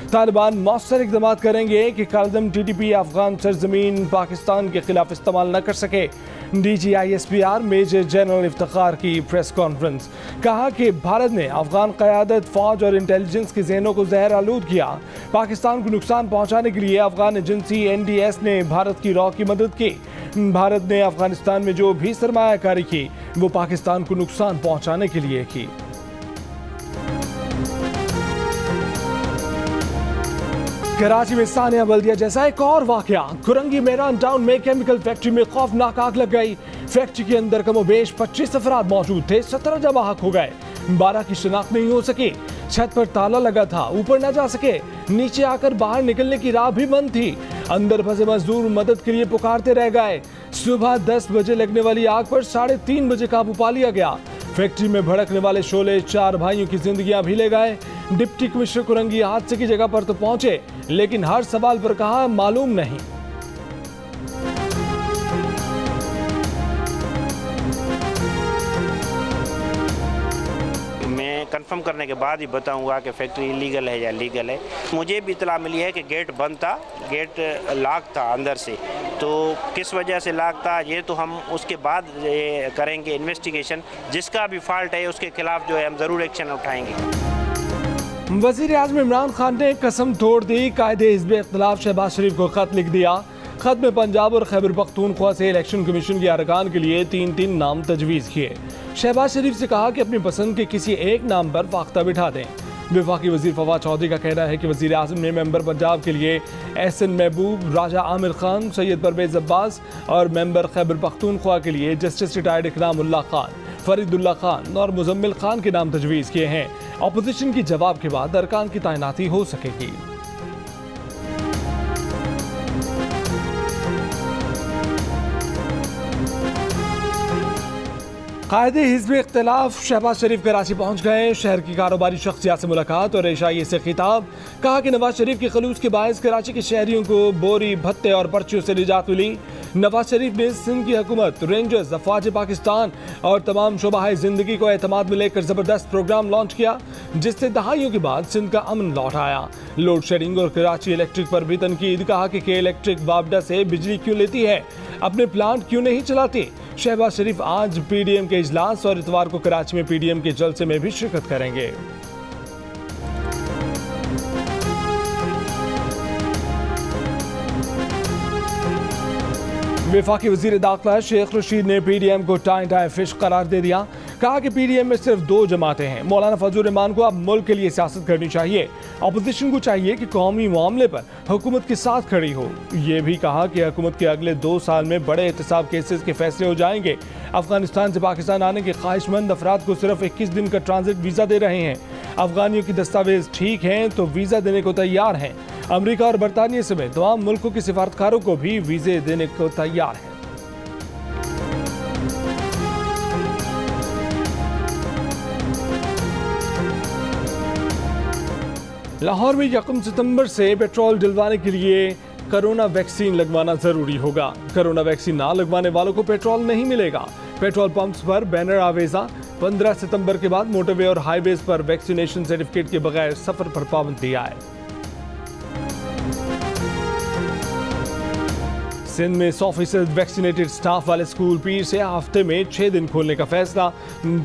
तालिबान मौसर इक़दाम करेंगे कि कालदम TTP अफगान सरजमीन पाकिस्तान के खिलाफ इस्तेमाल न कर सके। DGISPR मेजर जनरल इफ्तिखार की प्रेस कॉन्फ्रेंस। कहा कि भारत ने अफगान क़यादत, फौज और इंटेलिजेंस के जहनों को जहर आलूद किया। पाकिस्तान को नुकसान पहुँचाने के लिए अफगान एजेंसी NDS ने भारत की रॉ की मदद की। भारत ने अफगानिस्तान में जो भी सरमायाकारी की वो पाकिस्तान को नुकसान पहुँचाने के लिए की। कराची में सानिया बल्दिया जैसा एक और वाकया। कुरंगी मेरान टाउन में केमिकल फैक्ट्री में खौफनाक आग लग गई। फैक्ट्री के अंदर कमोबेश 25 अफराद मौजूद थे, 17 जवाहक हो गए। 12 की शिनाख्त नहीं हो सकी। छत पर ताला लगा था, ऊपर न जा सके। नीचे आकर बाहर निकलने की राह भी बंद थी। अंदर फंसे मजदूर मदद के लिए पुकारते रह गए। सुबह 10 बजे लगने वाली आग पर 3:30 बजे काबू पा लिया गया। फैक्ट्री में भड़कने वाले शोले 4 भाइयों की जिंदगियां भी ले गए। डिप्टी कमिश्नर कुरंगी हादसे की जगह पर तो पहुंचे, लेकिन हर सवाल पर कहा मालूम नहीं। कंफर्म करने के बाद ही बताऊंगा कि फैक्ट्री इलीगल है या लीगल है। मुझे भी इतला मिली है कि गेट बंद था, गेट लॉक था अंदर से, तो किस वजह से लॉक था ये तो हम उसके बाद करेंगे इन्वेस्टिगेशन। जिसका भी फॉल्ट है उसके खिलाफ जो है हम ज़रूर एक्शन उठाएंगे। वज़ीर आज़म इमरान खान ने कसम तोड़ दी। कायदे हिज़्ब इख्तिलाफ शहबाज शरीफ को खत लिख दिया। खत में पंजाब और खैबर पख्तूनख्वा से इलेक्शन कमीशन के अरकान के लिए 3-3 नाम तजवीज़ किए। शहबाज शरीफ से कहा कि अपनी पसंद के किसी एक नाम पर वाख्ता बिठा दें। वफाकी वज़ीर फवाद चौधरी का कहना है कि वज़ीर आज़म ने मेंबर पंजाब के लिए एहसन महबूब, राजा आमिर खान, सैयद परवेज़ अब्बास और मेंबर खैबर पख्तूनख्वा के लिए जस्टिस रिटायर्ड इकरामुल्लाह खान, फरीदुल्लाह खान और मुजम्मिल खान के नाम तजवीज़ किए हैं। अपोजिशन की जवाब के बाद अरकान की तैनाती हो सकेगी। कायदे हिज़्ब इख्तिलाफ शहबाज शरीफ कराची पहुंच गए। शहर की कारोबारी शख्सियात से मुलाकात और एशाई से खिताब। कहा कि नवाज शरीफ के खलूस के बायस कराची के शहरियों को बोरी, भत्ते और पर्चियों से निजात मिली। नवाज शरीफ ने सिंध की हुकूमत, रेंजर्स, अफवाज पाकिस्तान और तमाम शोबाए जिंदगी को एतमाद में लेकर जबरदस्त प्रोग्राम लॉन्च किया, जिससे दहाइयों के बाद सिंध का अमन लौट आया। लोड शेडिंग और कराची इलेक्ट्रिक पर भी तनकीद। कहा कि इलेक्ट्रिक वापडा से बिजली क्यों लेती है, अपने प्लांट क्यों नहीं चलाती। शहबाज शरीफ आज PDM के इजलास और इतवार को कराची में PDM के जलसे में भी शिरकत करेंगे। वफाकी वज़ीर दाखिला शेख रशीद ने PDM को टाई फिश करार दे दिया। कहा कि PDM में सिर्फ 2 जमातें हैं। मौलाना फजल रहमान को अब मुल्क के लिए सियासत करनी चाहिए। अपोजिशन को चाहिए कि कौमी मामले पर हुकूमत के साथ खड़ी हो। ये भी कहा कि हुकूमत के अगले 2 साल में बड़े एहतसाब केसेस के फैसले हो जाएंगे। अफगानिस्तान से पाकिस्तान आने के ख्वाहिशमंद अफराद को सिर्फ 21 दिन का ट्रांजिट वीज़ा दे रहे हैं। अफगानियों की दस्तावेज ठीक हैं तो वीज़ा देने को तैयार हैं। अमरीका और बरतानिया समेत तमाम मुल्कों के सिफारतकारों को भी वीज़े देने को तैयार हैं। लाहौर में 1 सितंबर से पेट्रोल डलवाने के लिए कोरोना वैक्सीन लगवाना जरूरी होगा। कोरोना वैक्सीन ना लगवाने वालों को पेट्रोल नहीं मिलेगा। पेट्रोल पंप्स पर बैनर आवेजा। 15 सितंबर के बाद मोटरवे और हाईवेज पर वैक्सीनेशन सर्टिफिकेट के बगैर सफर पर पाबंदी आए। सिंध में 100% वैक्सीनेटेड स्टाफ वाले स्कूल पीर से हफ्ते में 6 दिन खोलने का फैसला।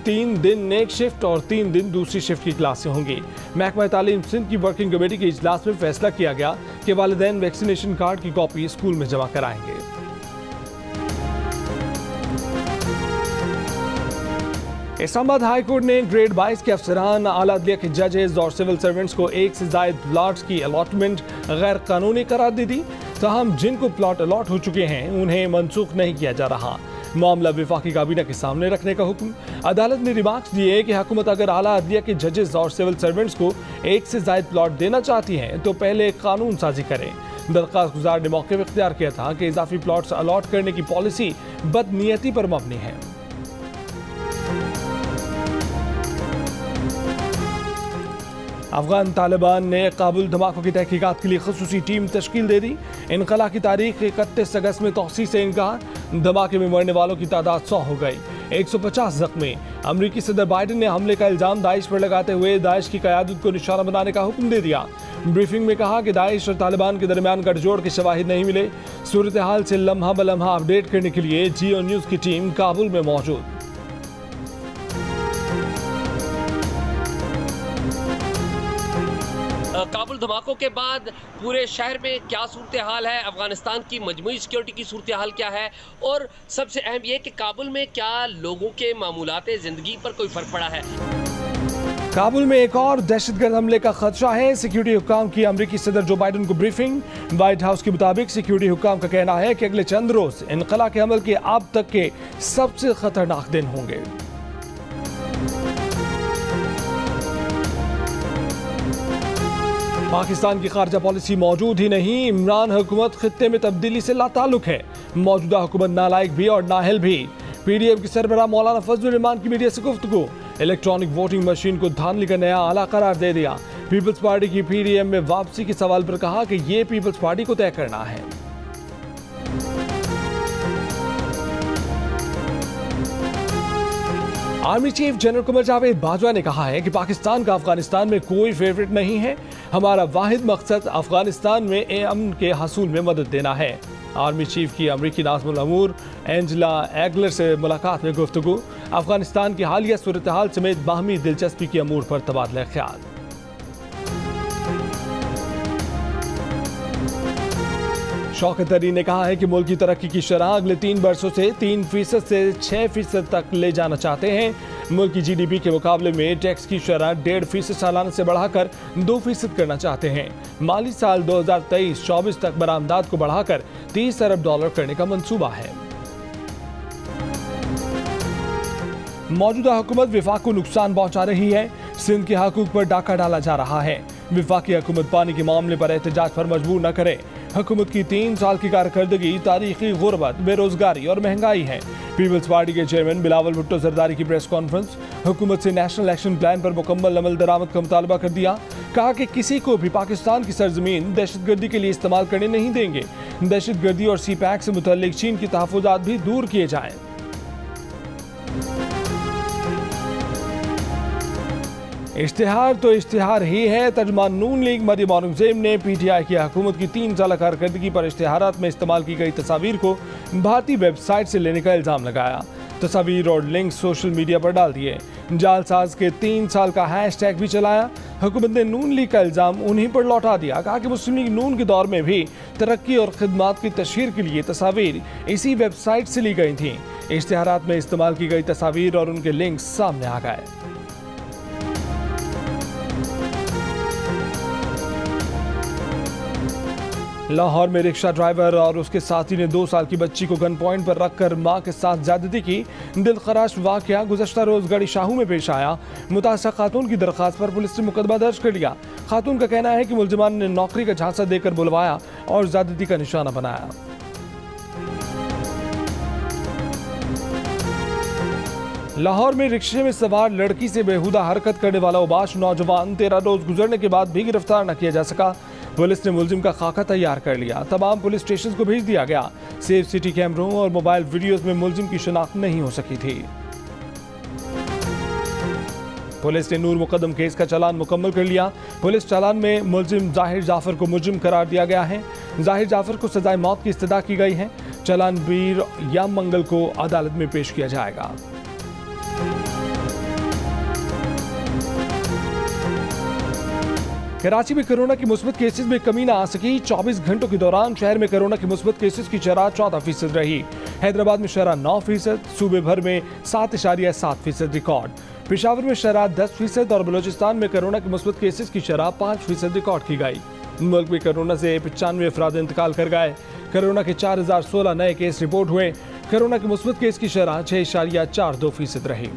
3 दिन एक शिफ्ट और 3 दिन दूसरी शिफ्ट की क्लासें होंगी। महकमा तालीम सिंध की वर्किंग कमेटी के इजलास में फैसला किया गया कि वालिदैन वैक्सीनेशन कार्ड की कॉपी स्कूल में जमा कराएंगे। इस्लामाबाद हाई कोर्ट ने ग्रेड 22 के अफसरान, आला अदलिया के जजेस और सिविल सर्वेंट्स को 1 से ज़ायद प्लॉट्स की अलॉटमेंट गैर कानूनी करार दे दी। ताहम जिनको प्लॉट अलॉट हो चुके हैं उन्हें मनसूख नहीं किया जा रहा। मामला वफाकी काबीना के सामने रखने का हुक्म। अदालत ने रिमार्क्स दिए कि हुकूमत अगर आला अदलिया के जजेस और सिविल सर्वेंट्स को 1 से ज़ायद प्लॉट देना चाहती हैं तो पहले कानून साजी करें। दरख्वास्त गुजार ने मौके पर इख्तियार किया था कि इजाफी प्लॉट्स अलॉट करने की पॉलिसी बदनीयती पर मबनी है। अफगान तालिबान ने काबुल धमाकों की तहकीकात के लिए खसूसी टीम तश्कील दे दी। इनकला की तारीख 31 अगस्त में तौसीह से इनकार। धमाके में मरने वालों की तादाद 100 हो गई। 150 जख्मी। अमेरिकी सदर बाइडेन ने हमले का इल्जाम दाइश पर लगाते हुए दाइश की क़यादत को निशाना बनाने का हुक्म दे दिया। ब्रीफिंग में कहा कि दाइश और तालिबान के दरमियान गठजोड़ के शवाहिद नहीं मिले। सूरत हाल से लम्हा ब लम्हा अपडेट करने के लिए जियो न्यूज़ की टीम काबुल में मौजूद। काबुल धमाकों के बाद पूरे शहर में क्या सूरत हाल है, अफगानिस्तान की मजमूई सिक्योरिटी की सूरत हाल क्या है, और सबसे अहम ये कि काबुल में क्या लोगों के मामूलाते ज़िंदगी पर कोई फ़र्क पड़ा है। काबुल में एक और दहशतगर्द हमले का खदशा है। सिक्योरिटी हुक्काम की अमेरिकी सदर जो बाइडेन को ब्रीफिंग। व्हाइट हाउस के मुताबिक सिक्योरिटी हुक्काम का कहना है कि अगले चंद रोज इनकला के हमल के अब तक के सबसे खतरनाक दिन होंगे। पाकिस्तान की खारजा पॉलिसी मौजूद ही नहीं। इमरान हुकूमत खित्ते में तब्दीली से लाताल्लुक है। मौजूदा हुकूमत नालायक भी और नाहल भी। पीडीएम की सरबराह मौलाना फजलुर रहमान की मीडिया से गुफ्तगू। इलेक्ट्रॉनिक वोटिंग मशीन को धांधली का नया आला करार दे दिया। पीपल्स पार्टी की पीडीएम में वापसी के सवाल पर कहा कि ये पीपल्स पार्टी को तय करना है। Army chief general Kumar Javed Bajwa ने कहा है कि पाकिस्तान का अफगानिस्तान में कोई फेवरेट नहीं है। हमारा वाहिद मकसद अफगानिस्तान में अमन के हसूल में मदद देना है। आर्मी चीफ की अमरीकी नाज़िमुल अमूर एंजेला एगलर से मुलाकात में गुफ्तगू। अफगानिस्तान की हालिया सूरत हाल समेत बाहमी दिलचस्पी के अमूर पर तबादला ख्याल। शौकत तरीन ने कहा है कि मुल्क की तरक्की की शरह अगले 3 वर्षों से 3% से 6% तक ले जाना चाहते हैं। मुल्क की जीडीपी के मुकाबले में टैक्स की शरह 1.5% सालाना से बढ़ाकर 2% करना चाहते हैं। माली साल 2023-24 तक बरामदात को बढ़ाकर $30 अरब करने का मंसूबा है। मौजूदा हुकूमत विफाक को नुकसान पहुंचा रही है। सिंध के हकूक पर डाका डाला जा रहा है। विफाकी हुकूमत पानी के मामले पर एहतजाज पर मजबूर न करे। हुकूमत की 3 साल की कारकर्दगी तारीखी गुर्बत, बेरोजगारी और महंगाई है। पीपल्स पार्टी के चेयरमैन बिलावल भुट्टो जरदारी की प्रेस कॉन्फ्रेंस। हुकूमत से नेशनल एक्शन प्लान पर मुकम्मल अमल दरामद का मुतालबा कर दिया। कहा कि किसी को भी पाकिस्तान की सरजमीन दहशतगर्दी के लिए इस्तेमाल करने नहीं देंगे। दहशतगर्दी और सी पैक से मुतल्लिक चीन की तहफ़्फ़ुज़ात भी दूर किए जाएं। इश्तिहार तो इश्तिहार ही है। तर्जुमान नून लीग मरियम औरंगजेब ने पीटीआई की हुकूमत की 3 साल कारकर्दगी पर इश्तिहारात में इस्तेमाल की गई तस्वीर को भारतीय वेबसाइट से लेने का इल्ज़ाम लगाया। तस्वीर और लिंक सोशल मीडिया पर डाल दिए। जालसाज के 3 साल का हैशटैग भी चलाया। हुकूमत ने नून लीग का इल्ज़ाम उन्हीं पर लौटा दिया। कहा कि मुस्लिम लीग नून के दौर में भी तरक्की और खिदमात की तशहीर के लिए तस्वीर इसी वेबसाइट से ली गई थी। इश्तिहारात में इस्तेमाल की गई तस्वीर और उनके लिंक सामने आ गए। लाहौर में रिक्शा ड्राइवर और उसके साथी ने 2 साल की बच्ची को गन पॉइंट पर रखकर मां के साथ ज्यादती की। दिलखराश वाकया गुज़श्ता रोज गढ़ी शाहू में पेश आया। मुतासरा खातून की दरख्वास्त पर पुलिस ने मुकदमा दर्ज कर लिया। खातून का कहना है कि मुलजिमान ने नौकरी का झांसा देकर बुलवाया और ज्यादती का निशाना बनाया। लाहौर में रिक्शे में सवार लड़की से बेहुदा हरकत करने वाला उबाश नौजवान 13 रोज गुजरने के बाद भी गिरफ्तार न किया जा सका। पुलिस ने मुलजिम का खाका तैयार कर लिया। तमाम पुलिस स्टेशन को भेज दिया गया। सेफ सिटी कैमरों और मोबाइल वीडियोस में मुलजिम की शिनाख्त नहीं हो सकी थी। पुलिस ने नूर मुकदम केस का चालान मुकम्मल कर लिया। पुलिस चालान में मुलजिम जाहिर जाफर को मुजरिम करार दिया गया है। जाहिर जाफर को सजाए मौत की इस्तदा की गई है। चालान वीर या मंगल को अदालत में पेश किया जाएगा। कराची में कोरोना के मुस्बत केसेस में कमी न आ सकी। 24 घंटों के दौरान शहर में कोरोना के मुस्बत केसेस की शरह 14% रही। हैदराबाद में शरह 9%, सूबे भर में 7.7% रिकॉर्ड। पेशावर में शरह 10% और बलोचिस्तान में कोरोना के मुस्बत केसेस की शरह 5% रिकॉर्ड की गई। मुल्क में कोरोना से 95 अफराद इंतकाल कर गए। कोरोना के 4016 नए केस रिपोर्ट हुए। कोरोना के मुस्बत केस की शरह 6.42% रही।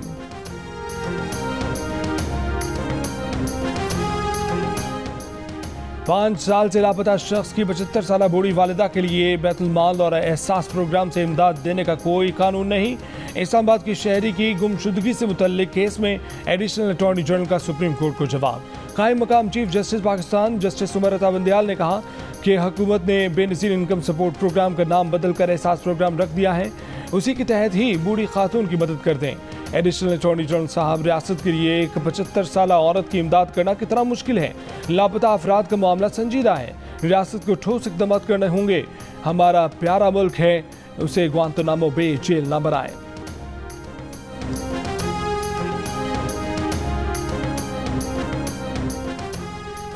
पाँच साल से लापता शख्स की 75 साल बूढ़ी वालिदा के लिए बैतुल माल और एहसास प्रोग्राम से इमदाद देने का कोई कानून नहीं। इस्लामाबाद की शहरी की गुमशुदगी से मुतल्लिक केस में एडिशनल अटॉर्नी जनरल का सुप्रीम कोर्ट को जवाब। कायम मकाम chief justice Pakistan justice Umar Ata Bandial ने कहा कि हुकूमत ने बेनज़ीर इनकम सपोर्ट प्रोग्राम का नाम बदल कर एहसास प्रोग्राम रख दिया है। उसी के तहत ही बूढ़ी खातून की मदद कर दें। एडिशनल अटॉर्नी जनरल साहब, रियासत के लिए एक 75 साल औरत की इमदाद करना कितना मुश्किल है। लापता अफराद का मामला संजीदा है। रियासत को ठोस इक़दाम करने होंगे। हमारा प्यारा मुल्क है, उसे ग्वांतानामो बे जेल न बनाए।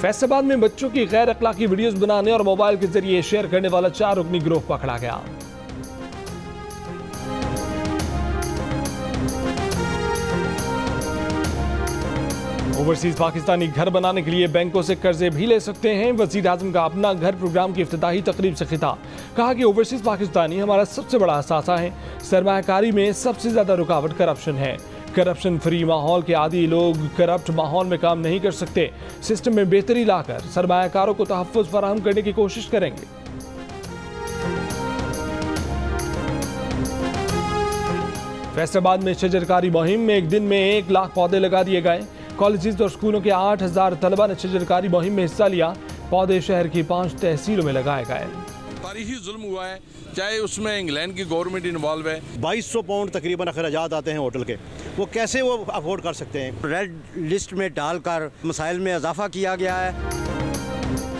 फैसलाबाद में बच्चों की गैर अखलाकी वीडियोस बनाने और मोबाइल के जरिए शेयर करने वाला 4 रुकनी गिरोह पकड़ा गया। ओवरसीज पाकिस्तानी घर बनाने के लिए बैंकों से कर्जे भी ले सकते हैं। वजीर आजम का अपना घर प्रोग्राम की इफ्तिताही तकरीब से खिताब। कहा कि ओवरसीज पाकिस्तानी हमारा सबसे बड़ा असासा है। सरमायाकारी में सबसे ज्यादा रुकावट करप्शन है। करप्शन फ्री माहौल के आदी लोग करप्ट माहौल में काम नहीं कर सकते। सिस्टम में बेहतरी लाकर सरमायाकारों को तहफ़्फ़ुज़ फराहम करने की कोशिश करेंगे। फैसलाबाद में शजरकारी मुहिम में एक दिन में 1 लाख पौधे लगा दिए गए। कॉलेजेस और स्कूलों के 8000 तलबा ने शजरकारी मुहिम में हिस्सा लिया। पौधे शहर की 5 तहसीलों में लगाए गए। तारीखी जुल्म हुआ है, चाहे उसमें इंग्लैंड की गवर्नमेंट इन्वॉल्व है। 2200 पाउंड तकरीबन अखराजात आते हैं होटल के, वो कैसे वो अफोर्ड कर सकते हैं। रेड लिस्ट में डालकर मसाइल में इजाफा किया गया है।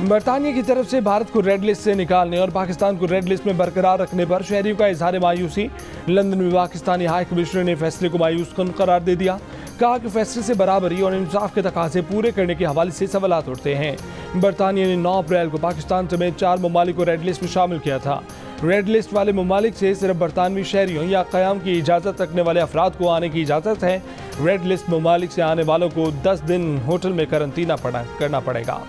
बरतानिया की तरफ से भारत को रेड लिस्ट से निकालने और पाकिस्तान को रेड लिस्ट में बरकरार रखने पर शहरियों का इजहार मायूसी। लंदन में पाकिस्तानी हाई कमिश्नर ने फैसले को मायूसकुन करार दे दिया। कहा कि फैसले से बराबरी और इंसाफ के तकाजे पूरे करने के हवाले से सवालात उठते हैं। बरतानिया ने 9 अप्रैल को पाकिस्तान समेत 4 ममालिक को रेड लिस्ट में शामिल किया था। रेड लिस्ट वाले ममालिक से सिर्फ बरतानवी शहरियों या क़याम की इजाज़त रखने वाले अफराद को आने की इजाज़त है। रेड लिस्ट ममालिक से आने वालों को 10 दिन होटल में करंतना करना पड़ेगा।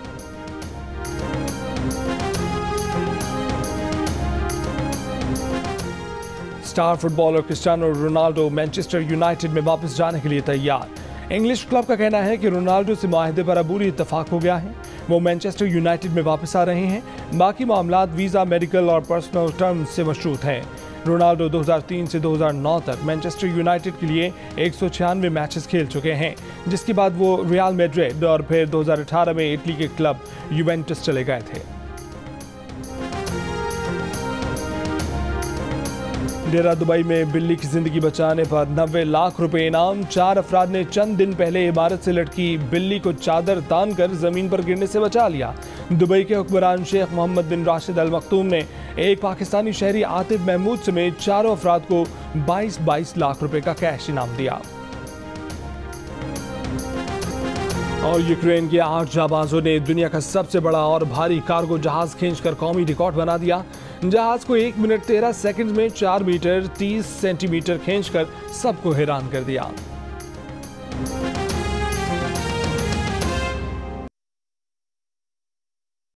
Star footballer Cristiano Ronaldo Manchester United में वापस जाने के लिए तैयार। इंग्लिश क्लब का कहना है कि रोनाल्डो से माहिदे पर अबूरी इत्तफाक हो गया है। वो मैनचेस्टर यूनाइटेड में वापस आ रहे हैं। बाकी मामलात वीज़ा, मेडिकल और पर्सनल टर्म्स से मशरूत हैं। रोनाल्डो 2003 से 2009 तक मैनचेस्टर यूनाइटेड के लिए 196 मैचेस खेल चुके हैं, जिसके बाद वो रियल मैड्रिड और फिर 2018 में इटली के क्लब यूवेंटस चले गए थे। डेरा दुबई में बिल्ली की जिंदगी बचाने पर 90 लाख रुपए इनाम। 4 अफराद ने चंद दिन पहले इमारत से लटकी बिल्ली को चादर तान कर जमीन पर गिरने से बचा लिया। दुबई के हुक्मरान शेख मोहम्मद बिन राशिद अल मखतूम ने एक पाकिस्तानी शहरी आतिफ महमूद समेत 4 अफराद को 22 लाख रुपए का कैश इनाम दिया। और यूक्रेन के 8 जाबाजों ने दुनिया का सबसे बड़ा और भारी कार्गो जहाज खींचकर कौमी रिकॉर्ड बना दिया। जहाज को 1 मिनट 13 सेकंड में 4 मीटर 30 सेंटीमीटर खींचकर सबको हैरान कर दिया।